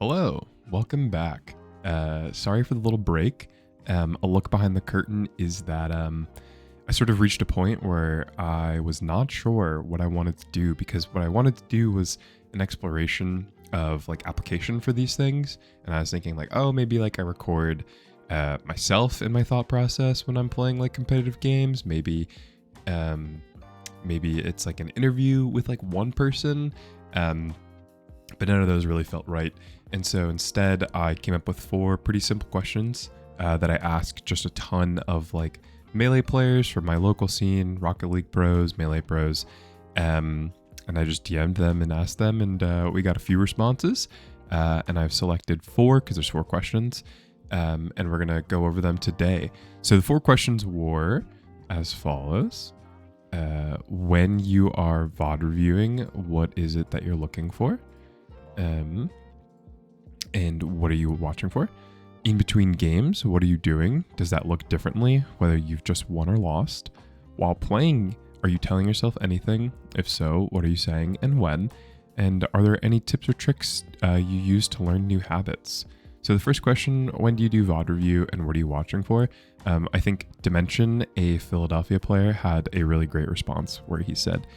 Hello, welcome back. Sorry for the little break. A look behind the curtain is that I sort of reached a point where I was not sure what I wanted to do, because what I wanted to do was an exploration of like application for these things. And I was thinking like, oh, maybe like I record myself in my thought process when I'm playing like competitive games. Maybe it's like an interview with like one person. But none of those really felt right. And so instead, I came up with 4 pretty simple questions that I asked just a ton of like Melee players from my local scene, Rocket League pros, Melee pros. And I just DM'd them and asked them, and we got a few responses. And I've selected 4 because there's 4 questions. And we're going to go over them today. So the 4 questions were as follows. When you are VOD reviewing, what is it that you're looking for? And what are you watching for? In between games, what are you doing? Does that look differently, whether you've just won or lost? While playing, are you telling yourself anything? If so, what are you saying and when? And are there any tips or tricks you use to learn new habits? So the first question, when do you do VOD review and what are you watching for? I think Dimension, a Philadelphia player, had a really great response where he said,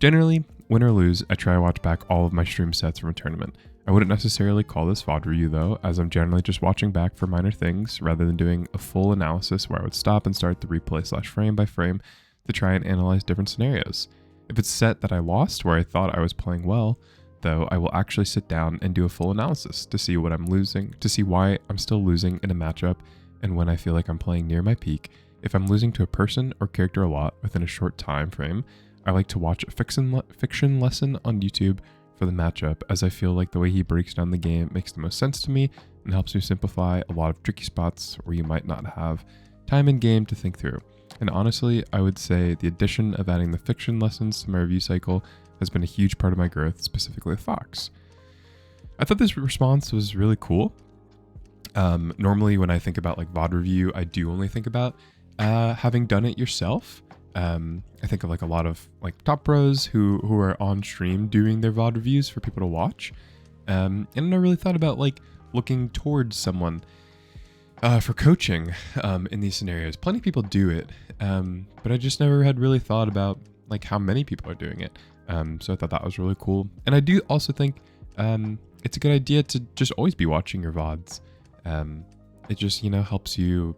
generally, win or lose, I try to watch back all of my stream sets from a tournament. I wouldn't necessarily call this VOD review though, as I'm generally just watching back for minor things rather than doing a full analysis where I would stop and start the replay / frame by frame to try and analyze different scenarios. If it's a set that I lost where I thought I was playing well, though, I will actually sit down and do a full analysis to see what I'm losing, to see why I'm still losing in a matchup, and when I feel like I'm playing near my peak. If I'm losing to a person or character a lot within a short time frame, I like to watch a fiction lesson on YouTube for the matchup, as I feel like the way he breaks down the game makes the most sense to me and helps me simplify a lot of tricky spots where you might not have time in game to think through. And honestly, I would say the addition of adding the fiction lessons to my review cycle has been a huge part of my growth, specifically with Fox. I thought this response was really cool. Normally when I think about like VOD review, I do only think about having done it yourself. I think of like a lot of like top pros who are on stream doing their VOD reviews for people to watch. And I really thought about like looking towards someone for coaching in these scenarios. Plenty of people do it, but I just never had really thought about like how many people are doing it. So I thought that was really cool. And I do also think it's a good idea to just always be watching your VODs. It just, helps you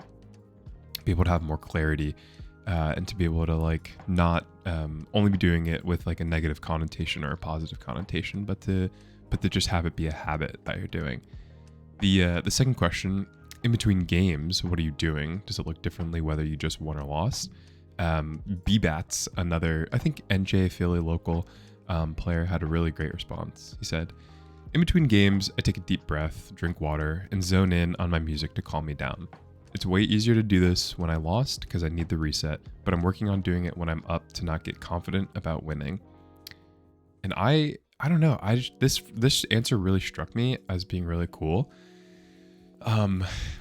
be able to have more clarity. And to be able to like not only be doing it with like a negative connotation or a positive connotation, but to just have it be a habit that you're doing. The second question, in between games, what are you doing? Does it look differently whether you just won or lost? B-Bats, another, I think NJ Philly local player, had a really great response. He said, in between games, I take a deep breath, drink water, and zone in on my music to calm me down. It's way easier to do this when I lost because I need the reset, but I'm working on doing it when I'm up to not get confident about winning. And I don't know, this answer really struck me as being really cool.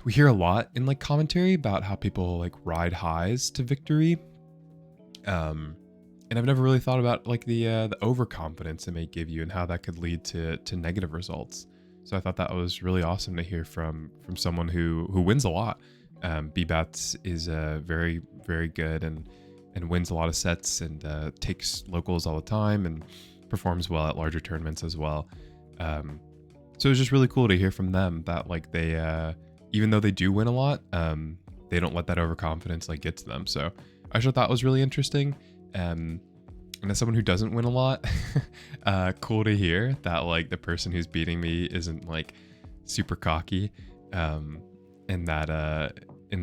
We hear a lot in like commentary about how people like ride highs to victory. And I've never really thought about like the overconfidence it may give you and how that could lead to negative results. So I thought that was really awesome to hear from someone who wins a lot. B-Bats is very, very good and wins a lot of sets and takes locals all the time and performs well at larger tournaments as well. So it was just really cool to hear from them that like they, even though they do win a lot, they don't let that overconfidence like get to them. So I thought that was really interesting. And as someone who doesn't win a lot, cool to hear that like the person who's beating me isn't like super cocky. And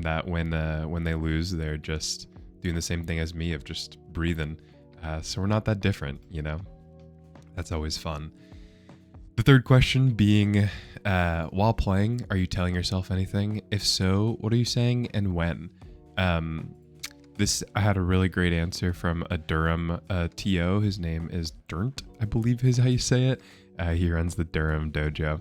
that when they lose, they're just doing the same thing as me of just breathing. So we're not that different, That's always fun. The third question being, while playing, are you telling yourself anything? If so, what are you saying and when? I had a really great answer from a Durham TO. His name is Durnt, I believe is how you say it. He runs the Durham dojo.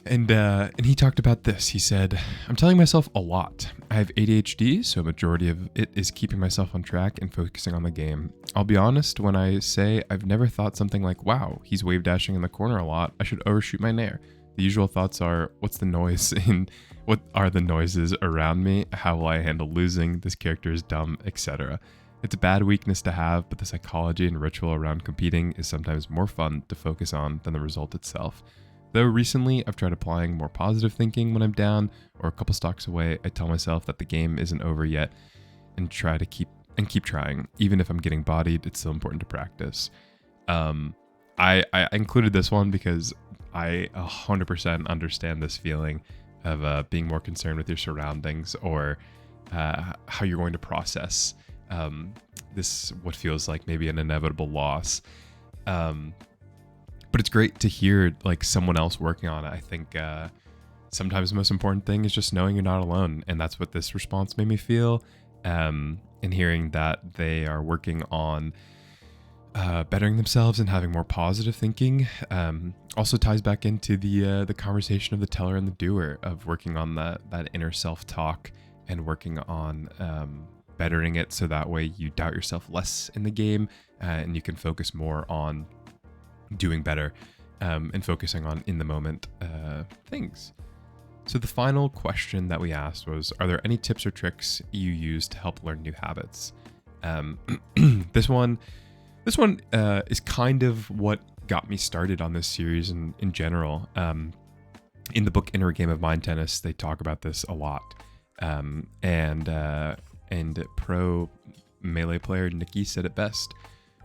And he talked about this. He said, I'm telling myself a lot. I have ADHD, so a majority of it is keeping myself on track and focusing on the game. I'll be honest when I say I've never thought something like, wow, he's wave dashing in the corner a lot. I should overshoot my nair. The usual thoughts are, what's the noise in what are the noises around me? How will I handle losing? This character is dumb, etc. It's a bad weakness to have, but the psychology and ritual around competing is sometimes more fun to focus on than the result itself. Though recently I've tried applying more positive thinking when I'm down or a couple stocks away, I tell myself that the game isn't over yet and keep trying. Even if I'm getting bodied, it's still important to practice. I included this one because I 100% understand this feeling of being more concerned with your surroundings or how you're going to process this, what feels like maybe an inevitable loss. But it's great to hear like someone else working on it. I think sometimes the most important thing is just knowing you're not alone. And that's what this response made me feel. And hearing that they are working on bettering themselves and having more positive thinking also ties back into the conversation of the teller and the doer, of working on that inner self-talk and working on bettering it so that way you doubt yourself less in the game and you can focus more on doing better and focusing on in the moment things. So the final question that we asked was, are there any tips or tricks you use to help learn new habits? This one is kind of what got me started on this series in general. In the book Inner Game of Mind Tennis, they talk about this a lot. And pro Melee player Nikki said it best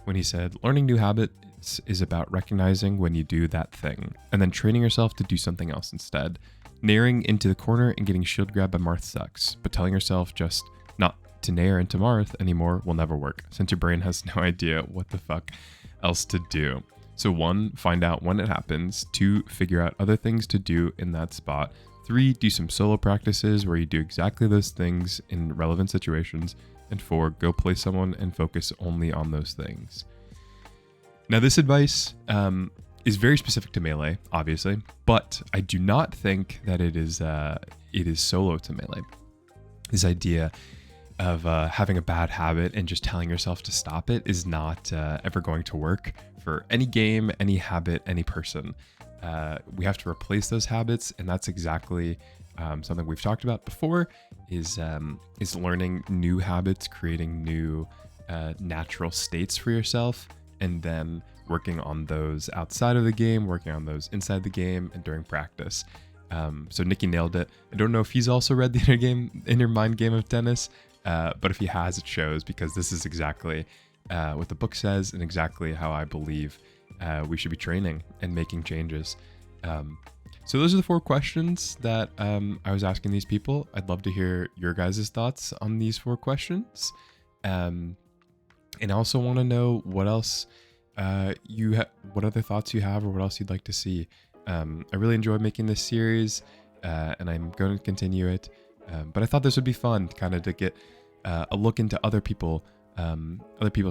when he said, learning new habits is about recognizing when you do that thing and then training yourself to do something else instead. Naring into the corner and getting shield grabbed by Marth sucks, but telling yourself just not to nair into Marth anymore will never work, since your brain has no idea what the fuck else to do. So 1, find out when it happens. 2, figure out other things to do in that spot. 3, do some solo practices where you do exactly those things in relevant situations. And 4, go play someone and focus only on those things. Now this advice is very specific to Melee, obviously, but I do not think that it is solo to Melee. This idea of having a bad habit and just telling yourself to stop it is not ever going to work for any game, any habit, any person. We have to replace those habits, and that's exactly something we've talked about before, is learning new habits, creating new natural states for yourself, and then working on those outside of the game, working on those inside the game, and during practice. So Nikki nailed it. I don't know if he's also read the Inner Mind Game of Tennis, but if he has, it shows, because this is exactly what the book says and exactly how I believe we should be training and making changes. So those are the 4 questions that I was asking these people. I'd love to hear your guys' thoughts on these 4 questions. And I also want to know what else what other thoughts you have, or what else you'd like to see. I really enjoyed making this series, and I'm going to continue it. But I thought this would be fun, kind of to get a look into other people's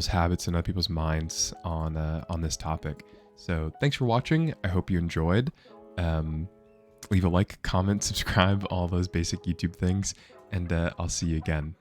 habits and other people's minds on this topic. So thanks for watching. I hope you enjoyed. Leave a like, comment, subscribe, all those basic YouTube things, and I'll see you again.